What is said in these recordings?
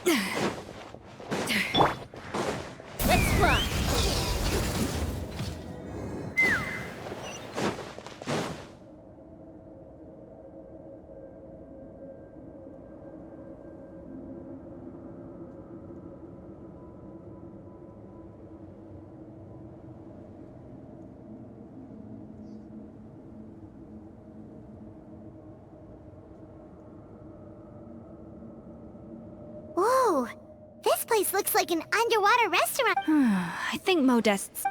Let's fly! Whoa! This place looks like an underwater restaurant. I think Modest's...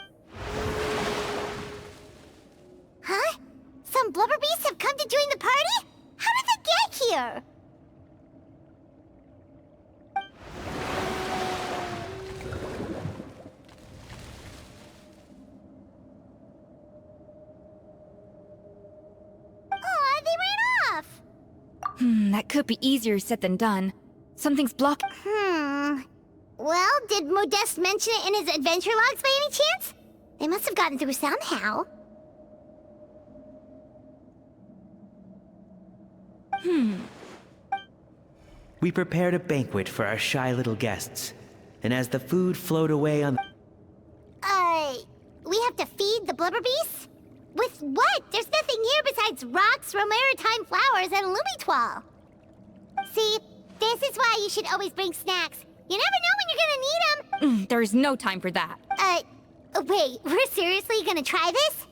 Huh? Some blubber beasts have come to join the party? How did they get here? Aw, they ran off! that could be easier said than done. Something's blocking... Well, did Modeste mention it in his adventure logs by any chance? They must have gotten through somehow. We prepared a banquet for our shy little guests, and as the food flowed away on... We have to feed the blubber beasts? With what? There's nothing here besides rocks, romaritime flowers, and lumitoile. See, this is why you should always bring snacks. You never know when you're gonna need them. There's no time for that. Wait, we're seriously gonna try this?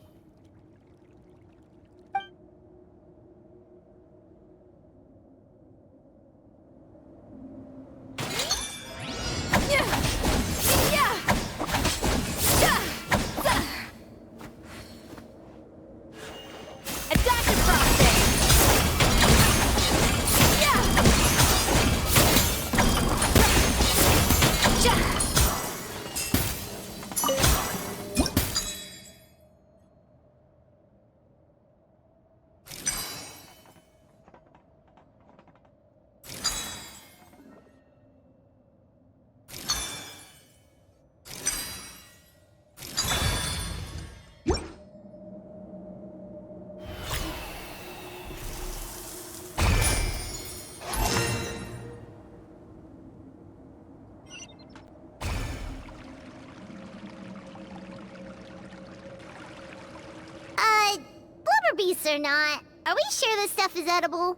Blubber beasts or not, are we sure this stuff is edible?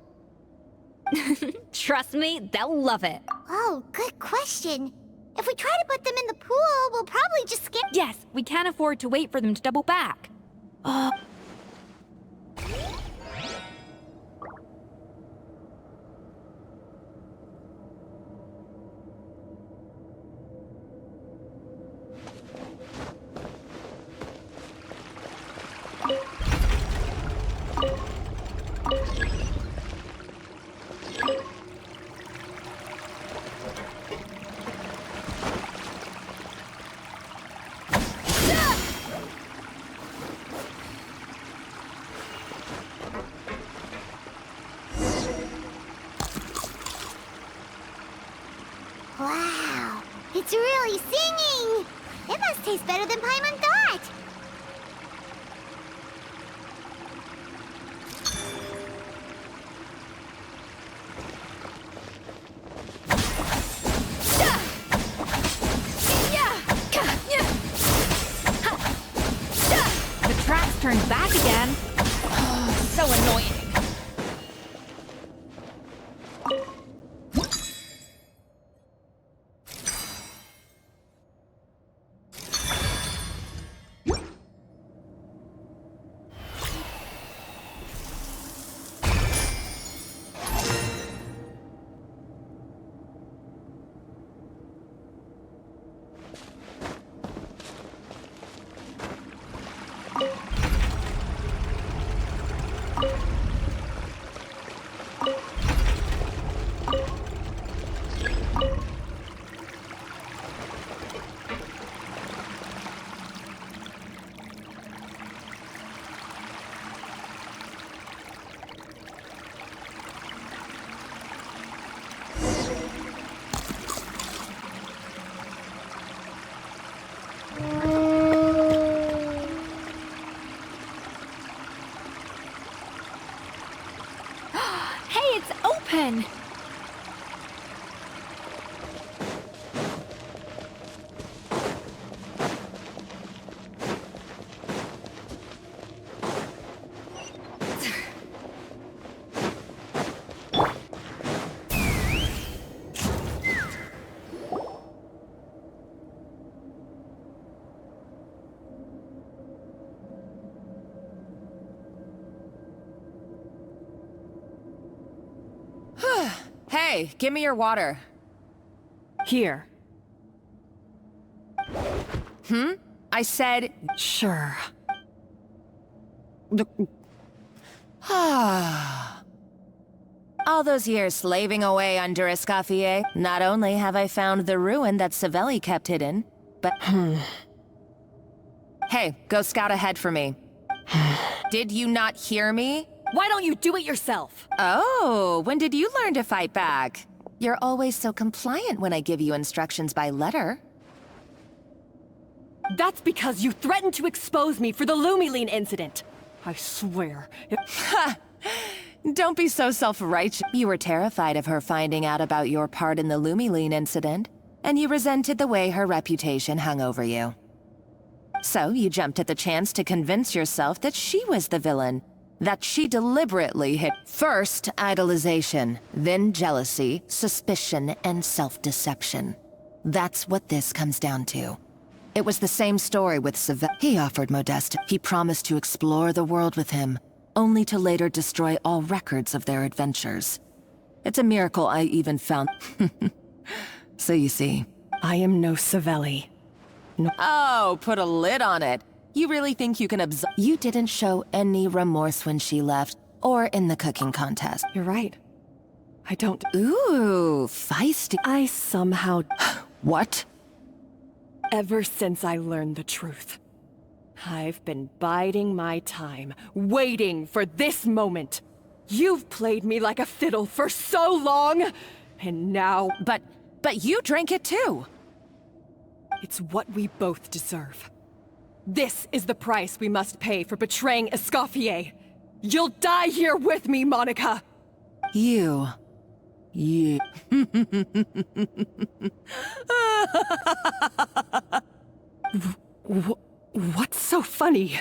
Trust me, they'll love it. Oh, good question. If we try to put them in the pool, we'll probably just skip... Yes, we can't afford to wait for them to double back. Wow, it's really singing! It must taste better than Paimon thought! The tracks turned back again. So annoying. Hey, give me your water. Here. I said... Sure. All those years slaving away under Escoffier, not only have I found the ruin that Savelli kept hidden, but... Hey, go scout ahead for me. Did you not hear me? Why don't you do it yourself? Oh, when did you learn to fight back? You're always so compliant when I give you instructions by letter. That's because you threatened to expose me for the Lumiline incident. I swear. Don't be so self-righteous. You were terrified of her finding out about your part in the Lumiline incident, and you resented the way her reputation hung over you. So you jumped at the chance to convince yourself that she was the villain, that she deliberately hid. First, idolization, then jealousy, suspicion, and self-deception. That's what this comes down to. It was the same story with Savelli. He offered Modeste. He promised to explore the world with him, only to later destroy all records of their adventures. It's a miracle I even found. So you see... I am no Savelli. No. Oh, put a lid on it. You really think you can absolve... You didn't show any remorse when she left, or in the cooking contest. You're right. I don't... Ooh, feisty. I somehow... What? Ever since I learned the truth, I've been biding my time, waiting for this moment. You've played me like a fiddle for so long, and now... But you drank it too. It's what we both deserve. This is the price we must pay for betraying Escoffier. You'll die here with me, Monica! You... What's so funny?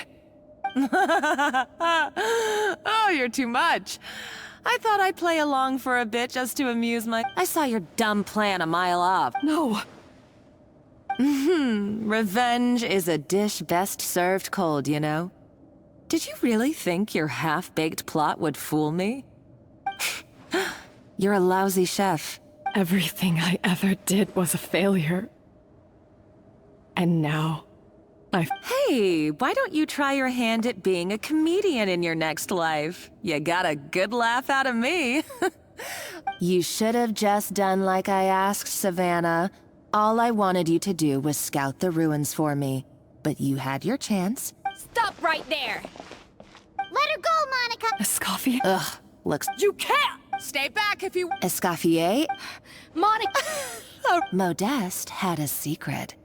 Oh, you're too much. I thought I'd play along for a bit just to amuse my... I saw your dumb plan a mile off. No. Revenge is a dish best served cold, you know? Did you really think your half-baked plot would fool me? You're a lousy chef. Everything I ever did was a failure. And now, Hey, why don't you try your hand at being a comedian in your next life? You got a good laugh out of me. You should have just done like I asked, Savannah. All I wanted you to do was scout the ruins for me. But you had your chance. Stop right there! Let her go, Monica! Escoffier? Ugh, looks... You can't! Stay back if you... Escoffier? Monica! Modeste had a secret.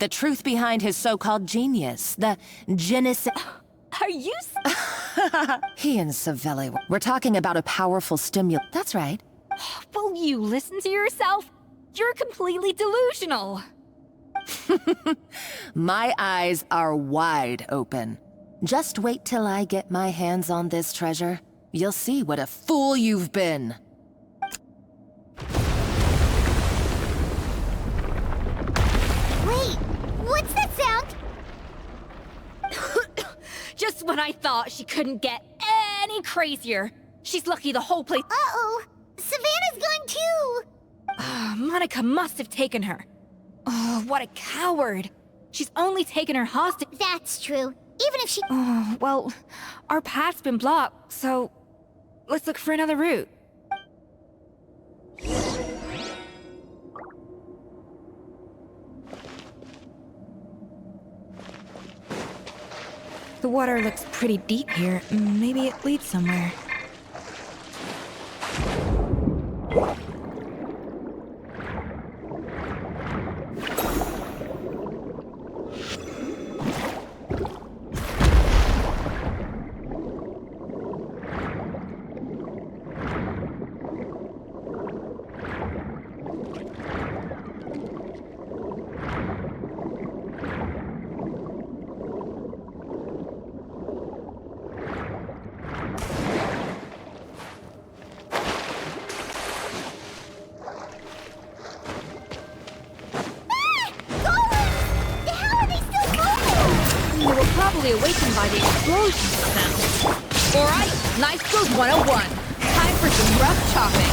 The truth behind his so-called genius. The genesis... Are you... He and Savelli... We're talking about a powerful stimulant. That's right. Will you listen to yourself? You're completely delusional. My eyes are wide open. Just wait till I get my hands on this treasure. You'll see what a fool you've been. Wait, what's that sound? Just when I thought she couldn't get any crazier. She's lucky the whole place... Uh-oh, Savannah's gone too! Monica must have taken her. Oh, what a coward. She's only taken her hostage. That's true. Even if she... Oh, well, our path's been blocked, so let's look for another route. The water looks pretty deep here. Maybe it leads somewhere. Probably awakened by the explosion sound. Alright, Nice Skills 101. Time for some rough chopping.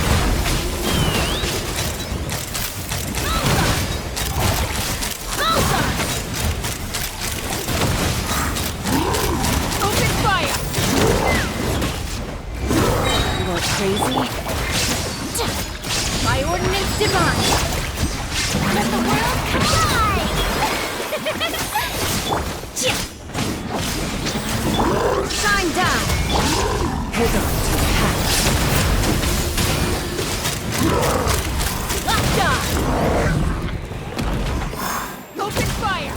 Shine down! Hitherto pass. Open fire!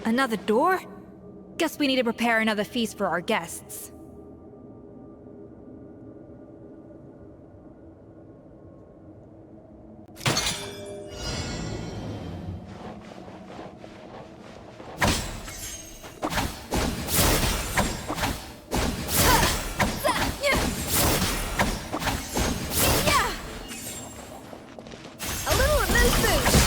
Another door? Guess we need to prepare another feast for our guests. A little administration.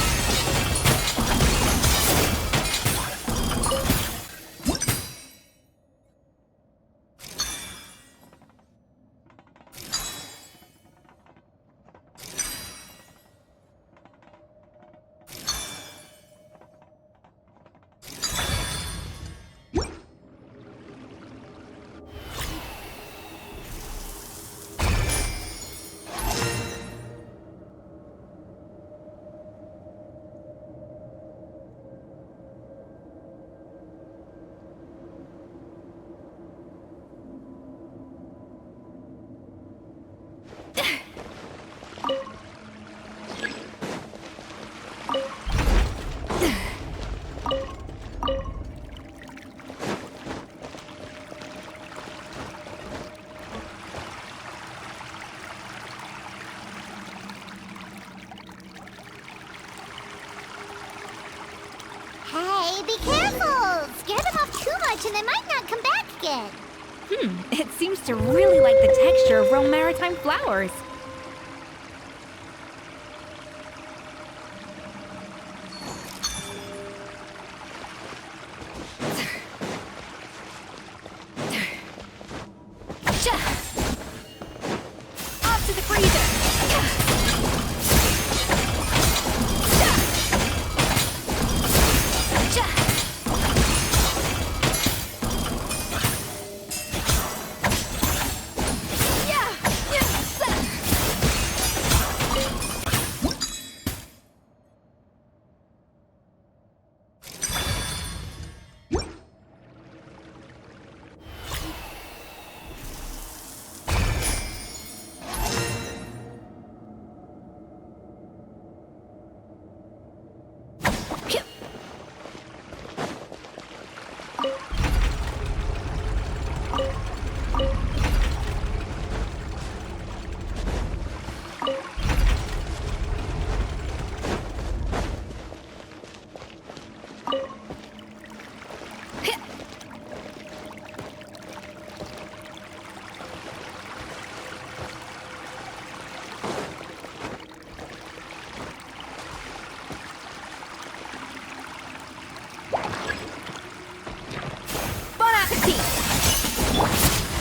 Hey, be careful! Scare them off too much and they might not come back again. It seems to really like the texture of Rome maritime flowers. Off to the freezer!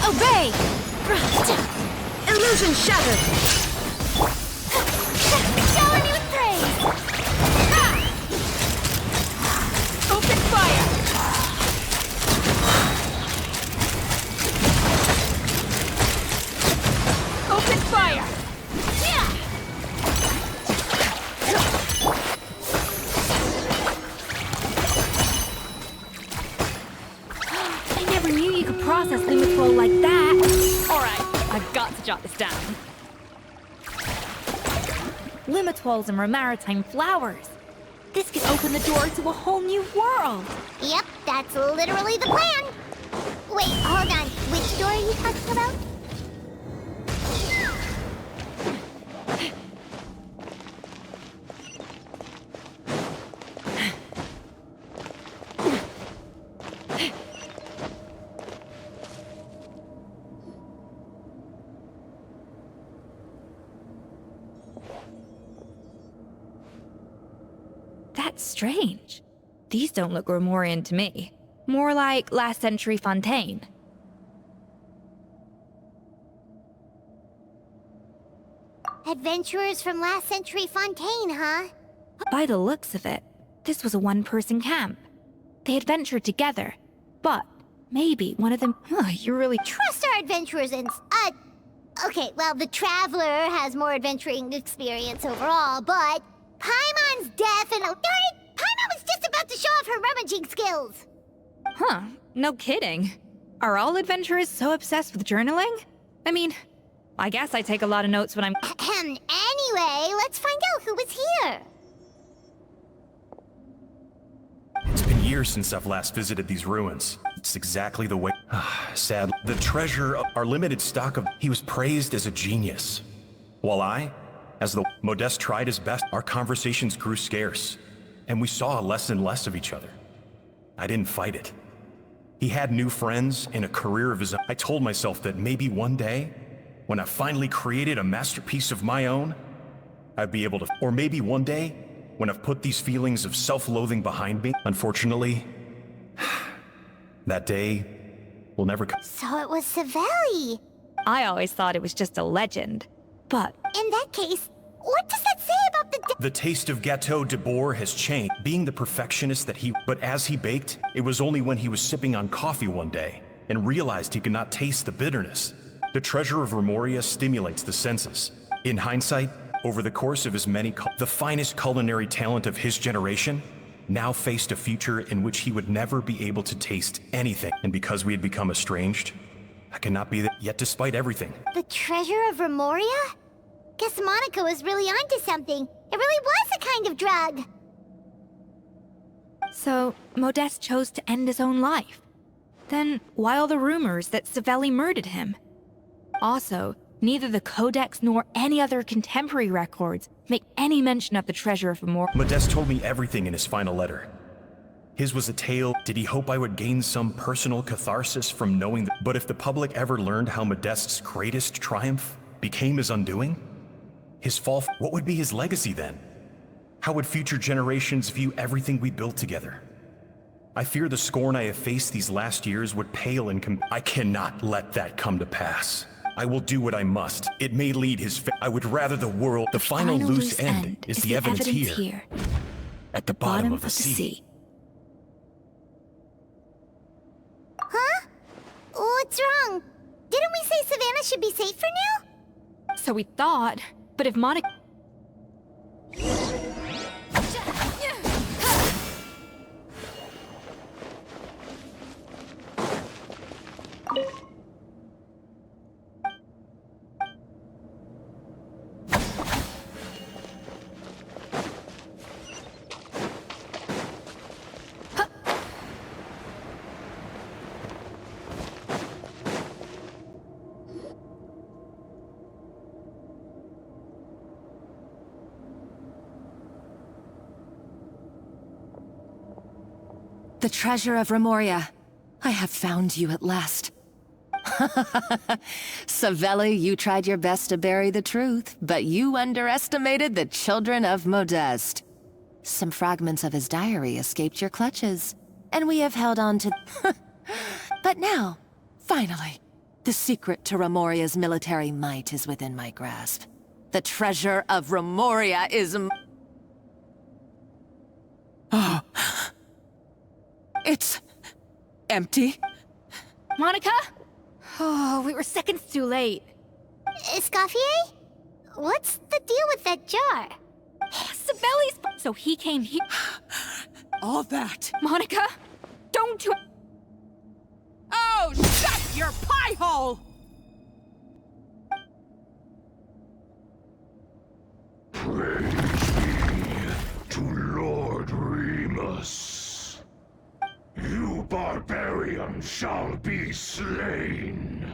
Obey! Illusion shattered! Shower me with praise! Open fire! Open fire! I never knew you could process Lumitflow like that. Alright, I've got to jot this down. Lumitwolves and maritime flowers. This could open the door to a whole new world. Yep, that's literally the plan. Wait, hold on. Which door are you talking about? That's strange. These don't look Grimoirian to me. More like last century Fontaine. Adventurers from last century Fontaine, huh? By the looks of it, this was a one-person camp. They adventured together, but maybe one of them... you really... Trust our adventurers and... Okay, well, the Traveler has more adventuring experience overall, but... Paimon's definitely... Darn it! Paimon was just about to show off her rummaging skills! Huh, no kidding. Are all adventurers so obsessed with journaling? I mean, I guess I take a lot of notes when I'm... Anyway, let's find out who was here. It's been years since I've last visited these ruins. It's exactly the way... Sad. The treasure of our limited stock of... He was praised as a genius. While as the Modeste tried his best, our conversations grew scarce, and we saw less and less of each other. I didn't fight it. He had new friends and a career of his own. I told myself that maybe one day, when I finally created a masterpiece of my own, I'd be able to... Or maybe one day, when I've put these feelings of self-loathing behind me. Unfortunately, that day will never come. So it was Savelli. I always thought it was just a legend, but... In that case, what does that say about the... The taste of Gâteau de Bourg has changed. Being the perfectionist that he... But as he baked, it was only when he was sipping on coffee one day and realized he could not taste the bitterness. The treasure of Remoria stimulates the senses. In hindsight, over the course of his the finest culinary talent of his generation now faced a future in which he would never be able to taste anything. And because we had become estranged, I cannot be there. Yet despite everything... The treasure of Remoria? Guess Monica was really onto something. It really was a kind of drug. So, Modeste chose to end his own life. Then, why all the rumors that Savelli murdered him? Also, neither the Codex nor any other contemporary records make any mention of the treasure of Remoria. Modeste told me everything in his final letter. His was a tale. Did he hope I would gain some personal catharsis from knowing that? But if the public ever learned how Modeste's greatest triumph became his undoing, his fall, what would be his legacy then? How would future generations view everything we built together? I fear the scorn I have faced these last years would pale in I cannot let that come to pass. I will do what I must. It may lead his I would rather the world... The final loose end is the evidence here. At the bottom of the sea. Huh? What's wrong? Didn't we say Savannah should be safe for now? So we thought, but if Monica... The treasure of Remoria. I have found you at last. Savelli, you tried your best to bury the truth, but you underestimated the children of Modeste. Some fragments of his diary escaped your clutches, and we have held on to... But now, finally, the secret to Remoria's military might is within my grasp. The treasure of Remoria is... Oh... It's... empty? Monica? Oh, we were seconds too late. Escoffier? What's the deal with that jar? Savelli's... So he came here... All that. Monica, don't do... Oh, shut your pie hole! Praise be to Lord Remus. You barbarian shall be slain.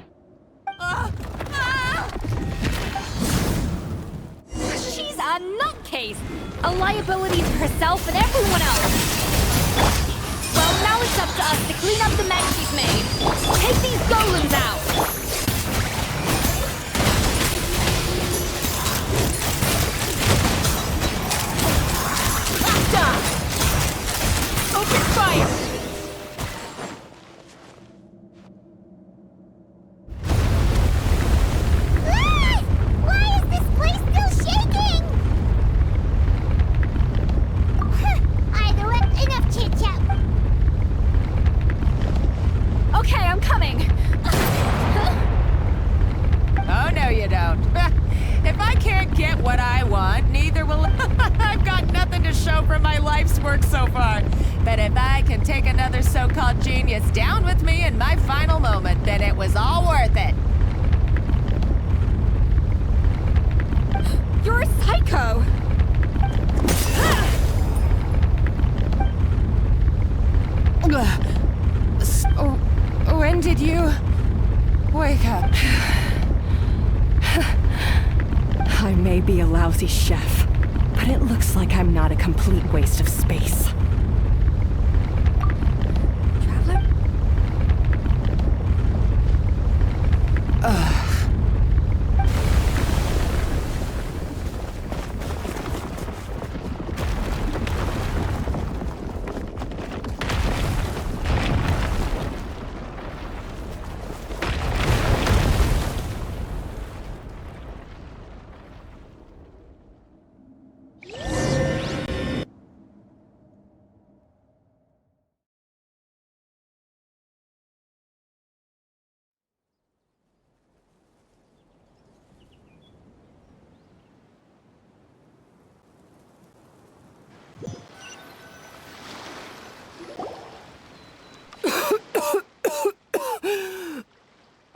She's a nutcase! A liability to herself and everyone else! Well, now it's up to us to clean up the mess she's made. Take these golems out! Open fire! Why is this place still get what I want, neither will I've got nothing to show for my life's work so far. But if I can take another so-called genius down with me in my final moment, then it was all worth it. You're a psycho! So, when did you wake up? I may be a lousy chef, but it looks like I'm not a complete waste of space. Traveler?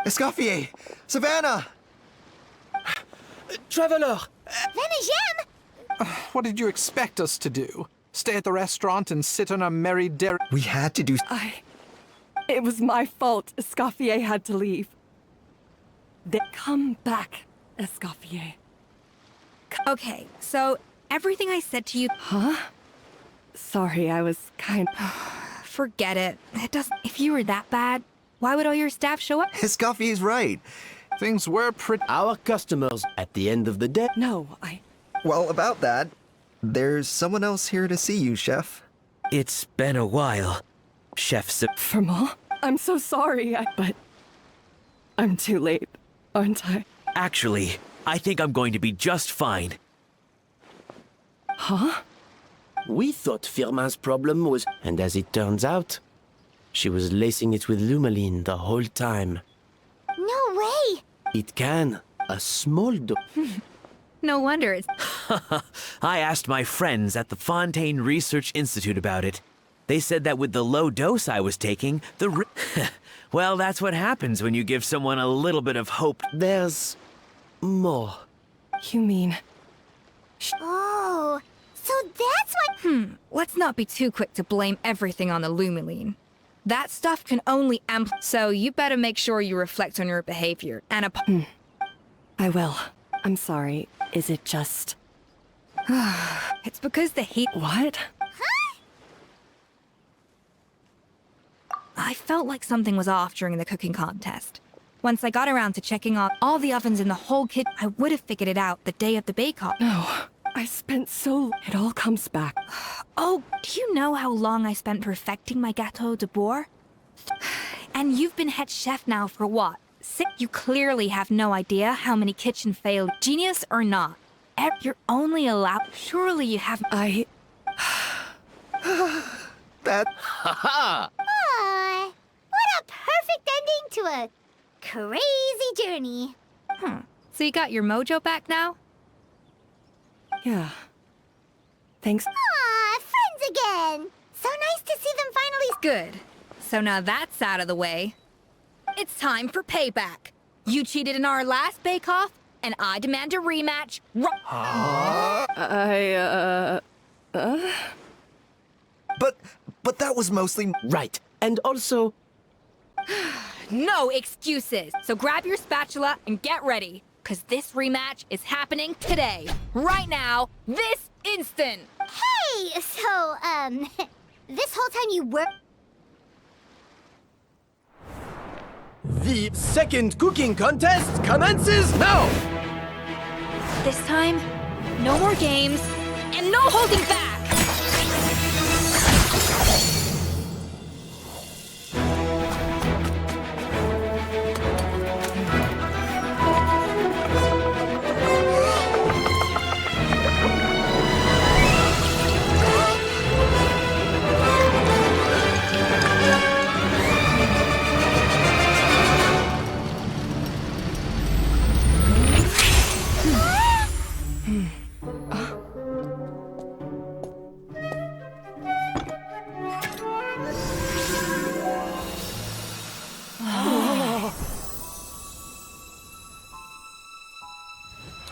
Escoffier! Savannah! Traveler! Venegem! What did you expect us to do? Stay at the restaurant and sit on a merry dairy? We had to do. It was my fault. Escoffier had to leave. Come back, Escoffier. Okay, so everything I said to you, Huh? Sorry, I was kind. forget it. It doesn't. If you were that bad, why would all your staff show up? Escoffier's right. Things were pretty. Our customers, at the end of the day. No, Well, about that, there's someone else here to see you, Chef. It's been a while, Chef Firmal? I'm so sorry, but I'm too late, aren't I? Actually, I think I'm going to be just fine. Huh? We thought Firmin's problem was, and as it turns out, she was lacing it with Lumaline the whole time. No way! It can. A small dose. No wonder it's. I asked my friends at the Fontaine Research Institute about it. They said that with the low dose I was taking, well, that's what happens when you give someone a little bit of hope. There's more. You mean... Oh, so that's why. Let's not be too quick to blame everything on the Lumiline. That stuff can only so you better make sure you reflect on your behavior and I will. I'm sorry. Is it just... It's because the heat. What? I felt like something was off during the cooking contest. Once I got around to checking off all the ovens in the whole kitchen, I would have figured it out the day of the bake-off. No. I spent so... It all comes back. Oh, do you know how long I spent perfecting my gâteau de bois? And you've been head chef now for what? You clearly have no idea how many kitchen failed, genius or not. You're only allowed. Surely you have. That. Aw, what a perfect ending to a crazy journey. So you got your mojo back now? Yeah. Thanks. Aw, friends again. So nice to see them finally. Good. So now that's out of the way. It's time for payback. You cheated in our last bake-off, and I demand a rematch. But that was mostly. Right. And also, No excuses. So grab your spatula and get ready, because this rematch is happening today. Right now, this instant. Hey, so, this whole time you were. the second cooking contest commences now! This time, no more games, and no holding back!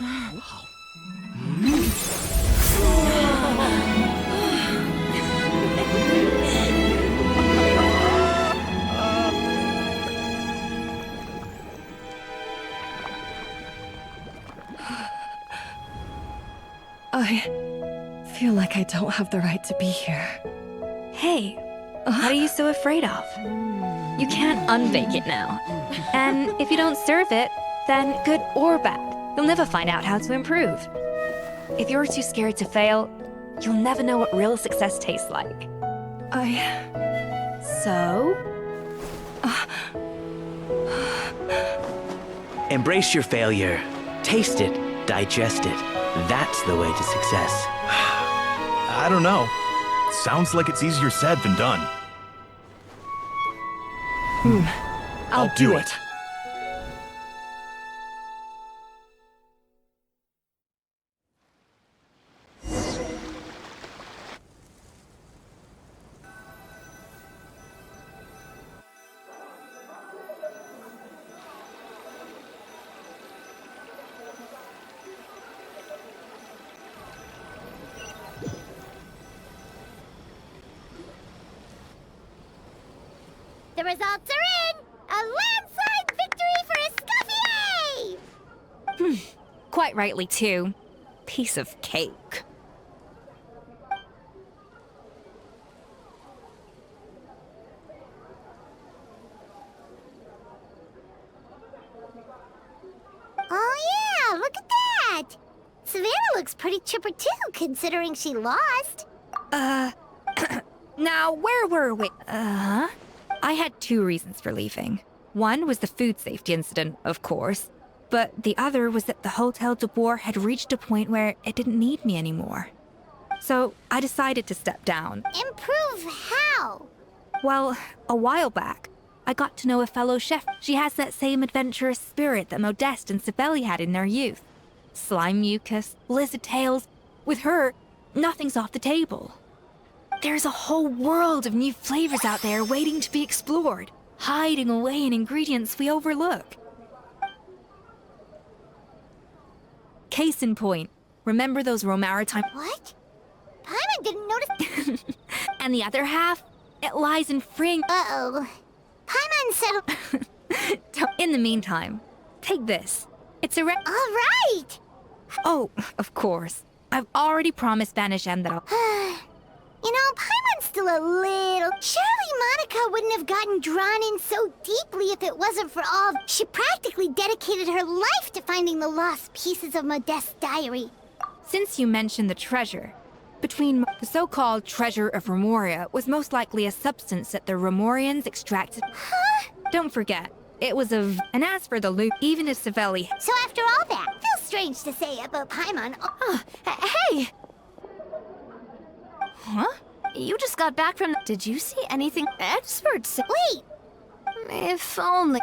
I feel like I don't have the right to be here. Hey, what are you so afraid of? You can't unbake it now. And if you don't serve it, then good or bad, you'll never find out how to improve. If you're too scared to fail, you'll never know what real success tastes like. So? Embrace your failure. Taste it. Digest it. That's the way to success. I don't know. Sounds like it's easier said than done. I'll do it. The results are in! A landslide victory for Escoffier! Quite rightly, too. Piece of cake. Oh yeah, look at that! Savannah looks pretty chipper too, considering she lost. Now, where were we? I had two reasons for leaving. One was the food safety incident, of course, but the other was that the Hotel de Boer had reached a point where it didn't need me anymore. So I decided to step down. Improve how? Well, a while back, I got to know a fellow chef. She has that same adventurous spirit that Modeste and Sibeli had in their youth. Slime mucus, lizard tails. With her, nothing's off the table. There's a whole world of new flavors out there waiting to be explored, hiding away in ingredients we overlook. Case in point, remember those Romaritime... What? Paimon didn't notice... And the other half? It lies in Fring... Uh-oh. Paimon said... In the meantime, take this. It's a All right! Oh, of course. I've already promised Vanish M that I'll... You know, Paimon's still a little... Surely Monica wouldn't have gotten drawn in so deeply if it wasn't for all... She practically dedicated her life to finding the lost pieces of Modeste's diary. Since you mentioned the treasure, between the so-called treasure of Remoria was most likely a substance that the Remorians extracted... Huh? Don't forget, it was a... And as for the loop, even if Sibeli... So after all that, feels strange to say about Paimon... Hey! Huh? You just got back from... Did you see anything? Experts... Wait! If only...